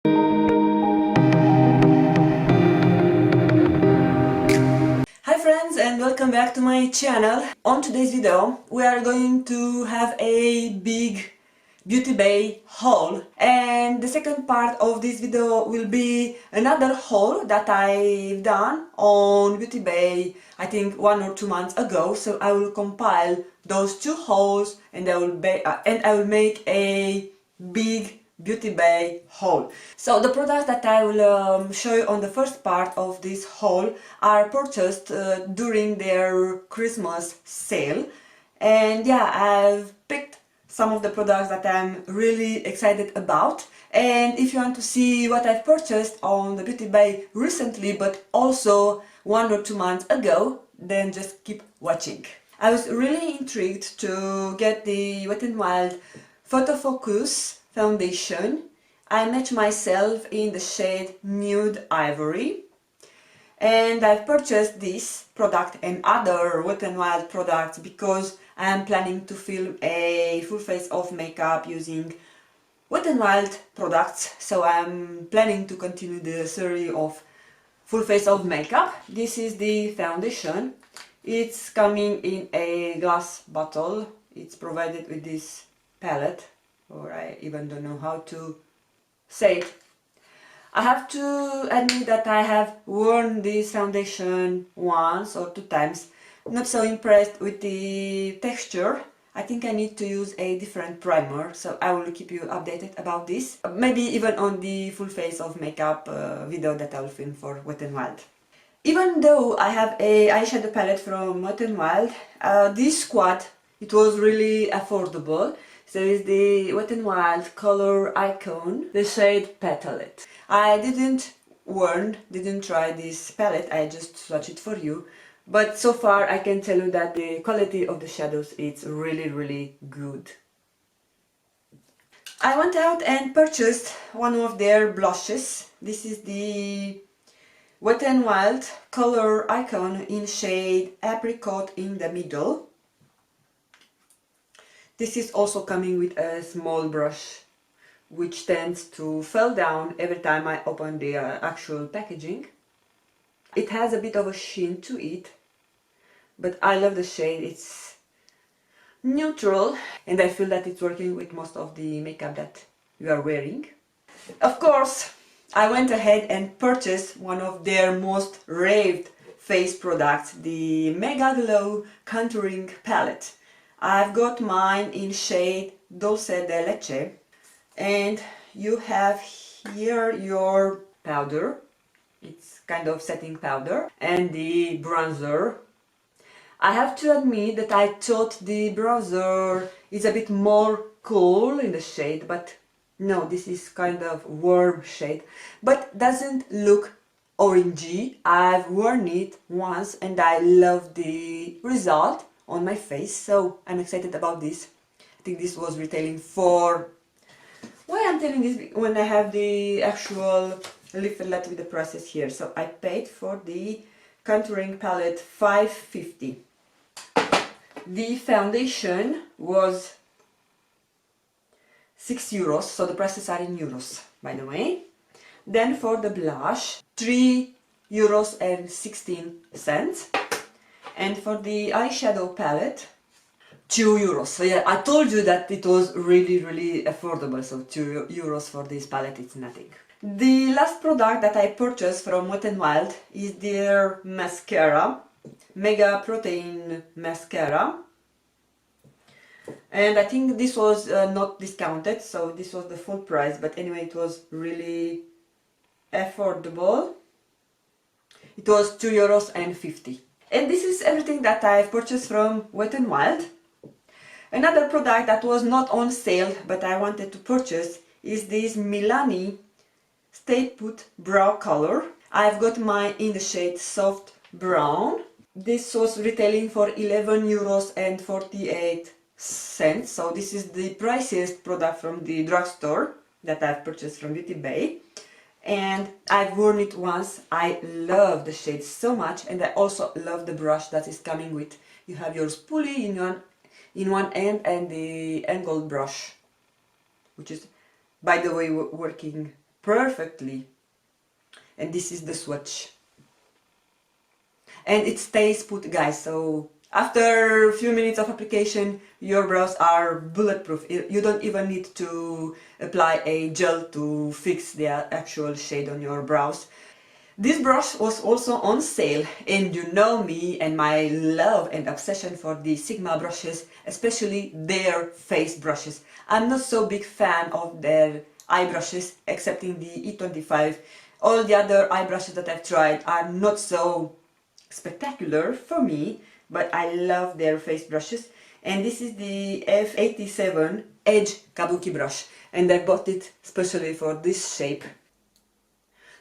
Hi friends and welcome back to my channel. On today's video we are going to have a big beauty bay haul, and the second part of this video will be another haul that I've done on Beauty Bay I think 1 or 2 months ago. So I will compile those two hauls and I will make a big Beauty Bay haul. So the products that I will show you on the first part of this haul are purchased during their Christmas sale, and yeah, I've picked some of the products that I'm really excited about. And if you want to see what I've purchased on the Beauty Bay recently but also 1 or 2 months ago, then just keep watching. I was really intrigued to get the Wet n Wild Photo Focus foundation. I match myself in the shade Nude Ivory, and I've purchased this product and other Wet n Wild products because I am planning to film a full face of makeup using Wet n Wild products. So I'm planning to continue the series of full face of makeup. This is the foundation. It's coming in a glass bottle. It's provided with this palette, or I even don't know how to say it. I have to admit that I have worn this foundation once or 2 times. Not so impressed with the texture. I think I need to use a different primer, so I will keep you updated about this. Maybe even on the full face of makeup video that I will film for Wet n Wild. Even though I have a eyeshadow palette from Wet n Wild, this squad, it was really affordable. So it's the Wet n Wild Coloricon, the shade Petalette. I didn't try this palette, I just swatched it for you. But so far I can tell you that the quality of the shadows is really good. I went out and purchased one of their blushes. This is the Wet n Wild Coloricon in shade Apri-Cot in the middle. This is also coming with a small brush, which tends to fall down every time I open the actual packaging. It has a bit of a sheen to it, but I love the shade. It's neutral and I feel that it's working with most of the makeup that you are wearing. Of course, I went ahead and purchased one of their most raved face products, the Megaglo contouring palette. I've got mine in shade Dulce de Lece, and you have here your powder. It's kind of setting powder, and the bronzer. I have to admit that I thought the bronzer is a bit more cool in the shade, but no, this is kind of warm shade, but doesn't look orangey. I've worn it once and I love the result on my face, so I'm excited about this. I think this was retailing for... Why I'm telling this when I have the actual leaflet with the prices here. So I paid for the contouring palette $5.50. The foundation was €6, so the prices are in euros, by the way. Then for the blush, €3.16. And for the eyeshadow palette, €2. So yeah, I told you that it was really affordable, so €2 for this palette, it's nothing. The last product that I purchased from Wet n Wild is their mascara, Mega Protein Mascara. And I think this was not discounted, so this was the full price, but anyway, it was really affordable. It was €2.50. And this is everything that I've purchased from Wet n Wild. Another product that was not on sale but I wanted to purchase is this Milani Stay Put Brow Color. I've got mine in the shade Soft Brown. This was retailing for €11.48. So this is the priciest product from the drugstore that I've purchased from Beauty Bay. And I've worn it once. I love the shade so much, and I also love the brush that is coming with. You have your spoolie in one end and the angled brush, which is, by the way, working perfectly. And this is the swatch. And it stays put, guys, so after a few minutes of application your brows are bulletproof. You don't even need to apply a gel to fix the actual shade on your brows. This brush was also on sale, and you know me and my love and obsession for the Sigma brushes, especially their face brushes. I'm not so big fan of their eye brushes, excepting the E25. All the other eye brushes that I've tried are not so spectacular for me, but I love their face brushes. And this is the F87 Edge Kabuki brush, and I bought it especially for this shape.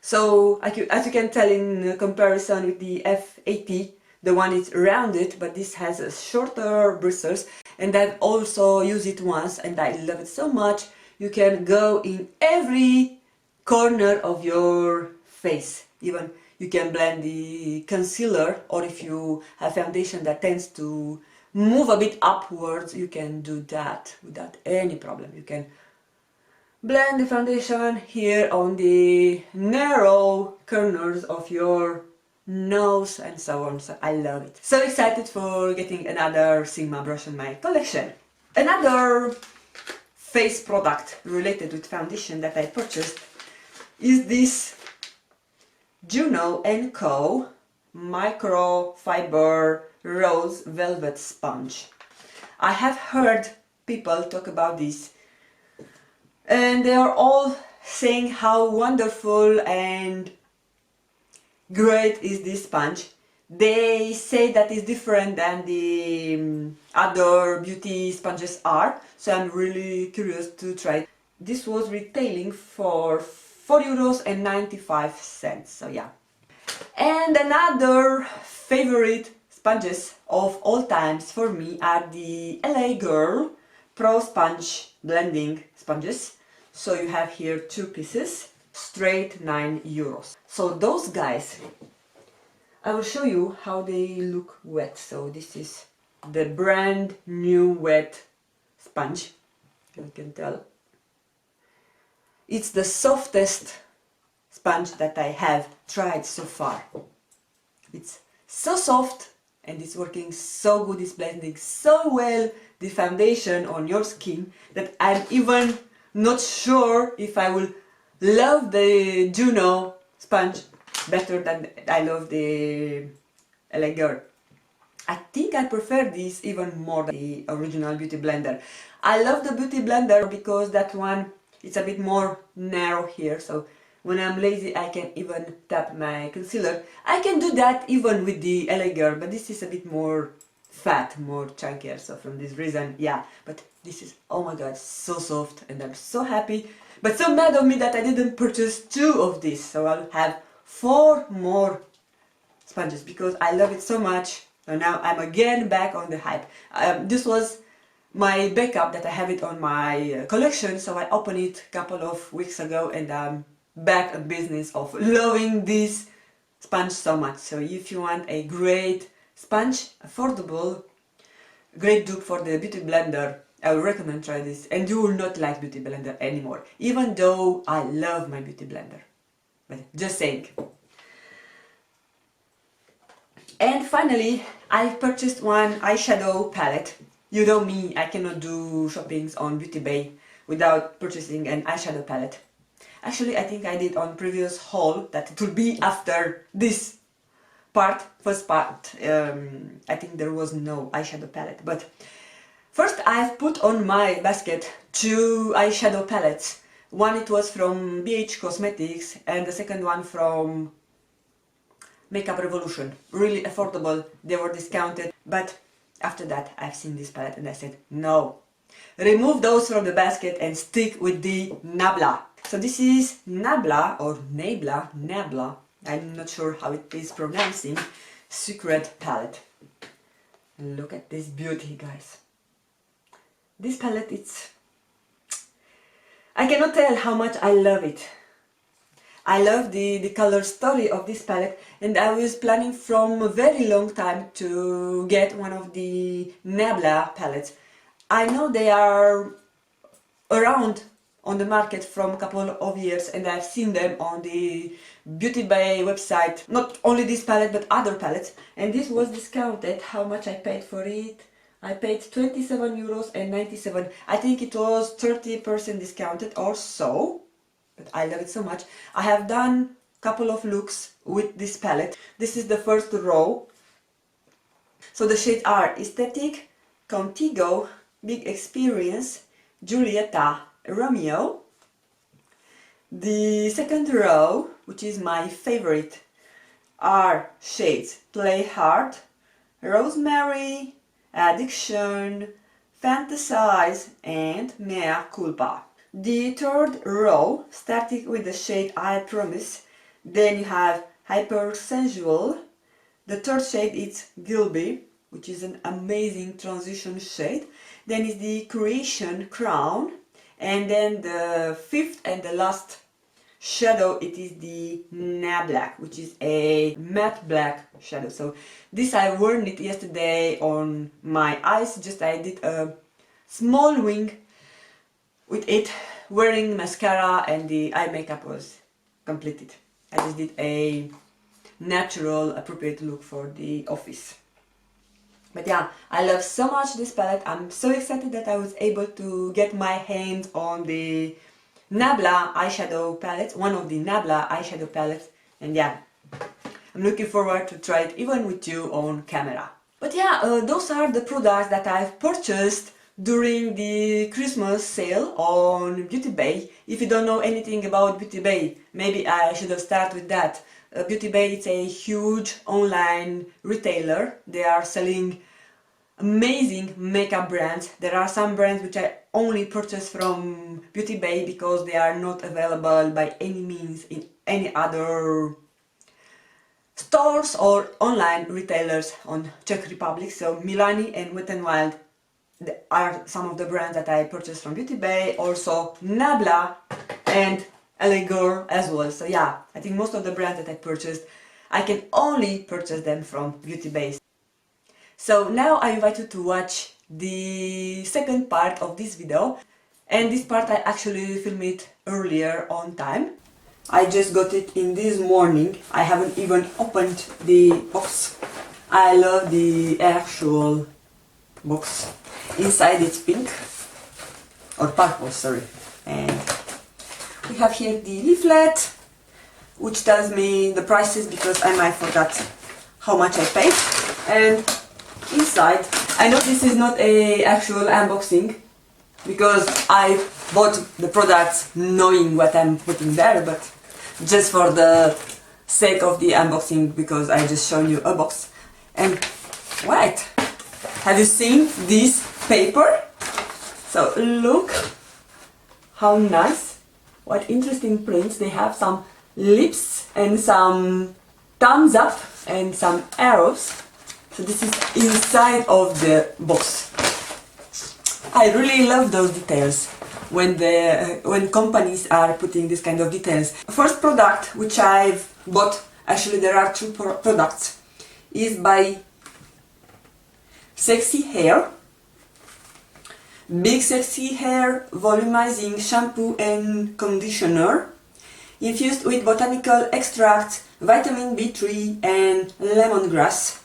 So as you can tell in comparison with the F80, the one is rounded, but this has a shorter bristles, and I've also used it once and I love it so much. You can go in every corner of your face. Even you can blend the concealer, or if you have foundation that tends to move a bit upwards, you can do that without any problem. You can blend the foundation here on the narrow corners of your nose and so on. So I love it. So excited for getting another Sigma brush in my collection. Another face product related with foundation that I purchased is this Juno & Co. Microfiber Rose Velvet Sponge. I have heard people talk about this, and they are all saying how wonderful and great is this sponge. They say that it's different than the other beauty sponges are, so I'm really curious to try it. This was retailing for €4.95, so yeah. And another favorite sponges of all times for me are the L.A.Girl Pro Sponge Blending Sponges. So you have here two pieces, straight €9. So those guys, I will show you how they look wet. So this is the brand new wet sponge, you can tell. It's the softest sponge that I have tried so far. It's so soft and it's working so good, it's blending so well the foundation on your skin that I'm even not sure if I will love the Juno sponge better than I love the L.A.Girl. I think I prefer this even more than the original Beautyblender. I love the Beautyblender because that one, it's a bit more narrow here, so when I'm lazy I can even tap my concealer. I can do that even with the L.A.Girl, but this is a bit more fat, more chunkier, so from this reason, yeah. But this is, oh my god, so soft, and I'm so happy, but so mad of me that I didn't purchase two of these, so I'll have 4 more sponges because I love it so much. And now I'm again back on the hype. This was my backup that I have it on my collection, so I opened it a couple of weeks ago and I'm back at business of loving this sponge so much. So if you want a great sponge, affordable, great dupe for the Beautyblender, I would recommend try this, and you will not like Beautyblender anymore, even though I love my Beautyblender. But just saying. And finally, I purchased one eyeshadow palette. You know me, I cannot do shoppings on Beauty Bay without purchasing an eyeshadow palette. Actually, I think I did on previous haul that it will be after this part, first part. I think there was no eyeshadow palette, but first I've put on my basket 2 eyeshadow palettes. One it was from BH Cosmetics and the second one from Makeup Revolution. Really affordable, they were discounted, but after that I've seen this palette and I said no. Remove those from the basket and stick with the Nabla. So this is Nabla or Nabla, I'm not sure how it is pronouncing, Secret Palette. Look at this beauty, guys. This palette, I cannot tell how much I love it. I love the color story of this palette, and I was planning from a very long time to get one of the Nabla palettes. I know they are around on the market from a couple of years, and I've seen them on the Beauty Bay website, not only this palette but other palettes, and this was discounted. How much I paid for it? I paid 27 euros and 97. I think it was 30% discounted or so, but I love it so much. I have done a couple of looks with this palette. This is the first row. So the shades are Aesthetic, Contigo, Big Experience, Giulietta, Romeo. The second row, which is my favorite, are shades Play Hard, Rosemary, Addiction, Fantasize and Mea Culpa. The third row, starting with the shade I Promise, then you have Hypersensual. The third shade is Gilby, which is an amazing transition shade. Then is the Creation Crown, and then the fifth and the last shadow, it is the Nabla, which is a matte black shadow. So this I worn it yesterday on my eyes. Just I did a small wing with it, wearing mascara, and the eye makeup was completed. I just did a natural appropriate look for the office. But yeah, I love so much this palette. I'm so excited that I was able to get my hands on the Nabla eyeshadow palette, one of the Nabla eyeshadow palettes, and yeah, I'm looking forward to try it even with you on camera. But yeah, those are the products that I've purchased during the Christmas sale on Beauty Bay. If you don't know anything about Beauty Bay, maybe I should have started with that. Beauty Bay is a huge online retailer. They are selling amazing makeup brands. There are some brands which I only purchase from Beauty Bay because they are not available by any means in any other stores or online retailers on Czech Republic. So Milani and Wet n Wild are some of the brands that I purchased from Beauty Bay. Also Nabla and L.A.Girl as well. So yeah, I think most of the brands that I purchased, I can only purchase them from Beauty Bay. So now I invite you to watch the second part of this video, and this part I actually filmed it earlier on time. I just got it in this morning. I haven't even opened the box. I love the actual box. Inside it's pink, or purple, sorry, and we have here the leaflet, which tells me the prices because I might forgot how much I paid. And inside, I know this is not a actual unboxing because I bought the products knowing what I'm putting there, but just for the sake of the unboxing, because I just shown you a box. And wait, have you seen this paper? So look how nice, what interesting prints. They have some lips and some thumbs up and some arrows. So this is inside of the box. I really love those details when companies are putting this kind of details. First product which I've bought, actually there are two products, is by Sexy Hair. Big Sexy Hair volumizing shampoo and conditioner infused with botanical extract, vitamin B3 and lemongrass.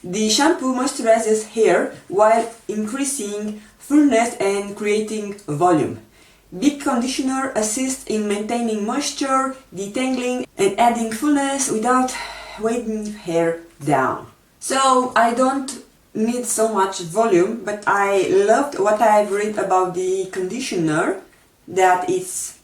The shampoo moisturizes hair while increasing fullness and creating volume. Big conditioner assists in maintaining moisture, detangling and adding fullness without weighing hair down. So I don't need so much volume, but I loved what I've read about the conditioner, that it's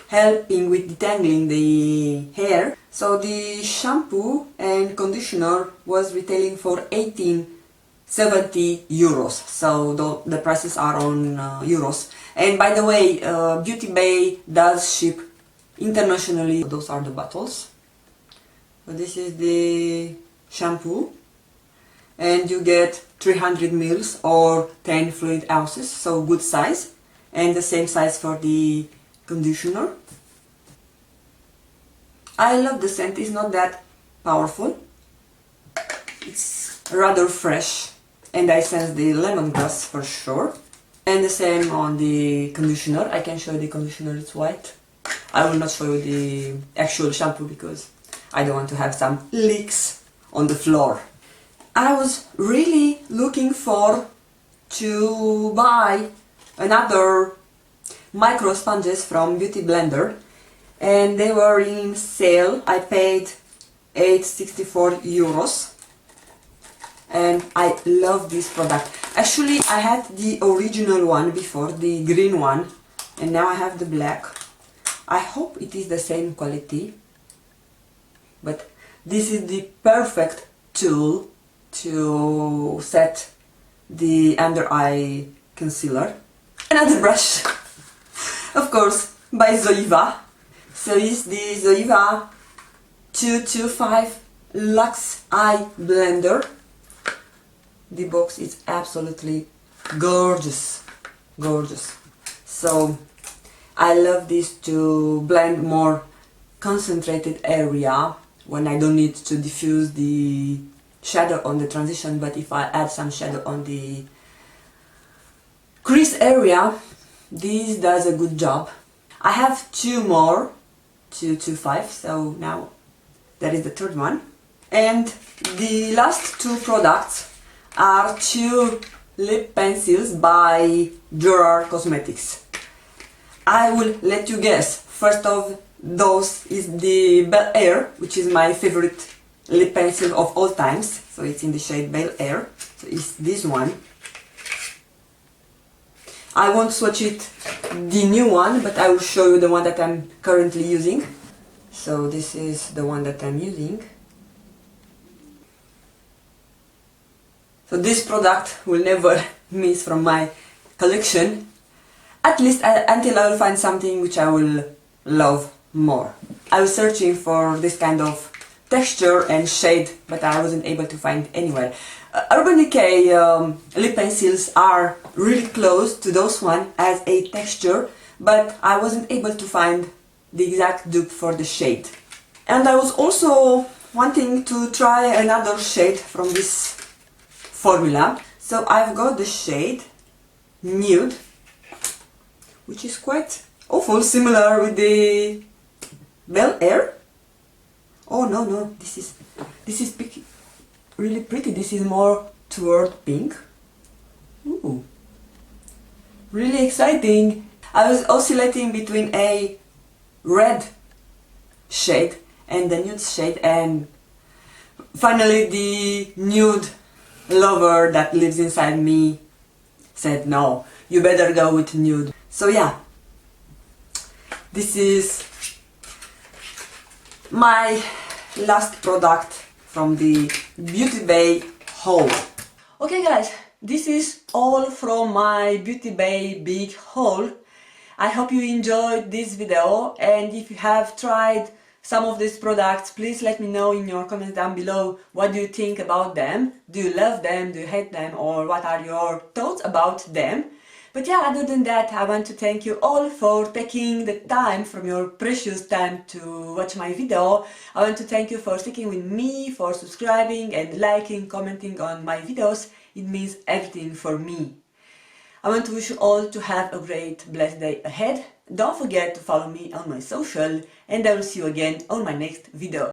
helping with detangling the hair. So the shampoo and conditioner was retailing for 1870 euros. So the prices are on euros. And by the way, Beauty Bay does ship internationally. Those are the bottles. So this is the shampoo, and you get 300 mils or 10 fluid ounces, so good size, and the same size for the conditioner. I love the scent. It's not that powerful, it's rather fresh, and I sense the lemongrass for sure. And the same on the conditioner. I can show you the conditioner, it's white. I will not show you the actual shampoo because I don't want to have some leaks on the floor. I was really looking for to buy another micro sponges from Beautyblender, and they were in sale. I paid 8.64 euros and I love this product. Actually, I had the original one before, the green one, and now I have the black. I hope it is the same quality, but this is the perfect tool to set the under eye concealer. Another brush, of course, by ZOEVA. So it's the ZOEVA 225 Luxe Eye Blender. The box is absolutely gorgeous, gorgeous. So I love this to blend more concentrated area when I don't need to diffuse the shadow on the transition, but if I add some shadow on the crease area, this does a good job. I have two more 225, so now that is the third one. And the last two products are two lip pencils by Gerard Cosmetics. I will let you guess. First of those is the Bel Air, which is my favorite lip pencil of all times. So it's in the shade Bel Air. So it's this one. I won't swatch it, the new one, but I will show you the one that I'm currently using. So this is the one that I'm using. So this product will never miss from my collection, at least until I will find something which I will love more. I was searching for this kind of texture and shade, but I wasn't able to find anywhere. Urban Decay lip pencils are really close to those one as a texture, but I wasn't able to find the exact dupe for the shade. And I was also wanting to try another shade from this formula. So I've got the shade Nude, which is quite awful similar with the Bel Air. Oh no, this is really pretty. This is more toward pink. Ooh, really exciting. I was oscillating between a red shade and the nude shade, and finally the nude lover that lives inside me said, no, you better go with nude. So yeah, this is my last product from the Beauty Bay haul. Okay guys, this is all from my Beauty Bay big haul. I hope you enjoyed this video, and if you have tried some of these products, please let me know in your comments down below. What do you think about them? Do you love them? Do you hate them? Or what are your thoughts about them? But yeah, other than that, I want to thank you all for taking the time from your precious time to watch my video. I want to thank you for sticking with me, for subscribing and liking, commenting on my videos. It means everything for me. I want to wish you all to have a great, blessed day ahead. Don't forget to follow me on my social, and I will see you again on my next video.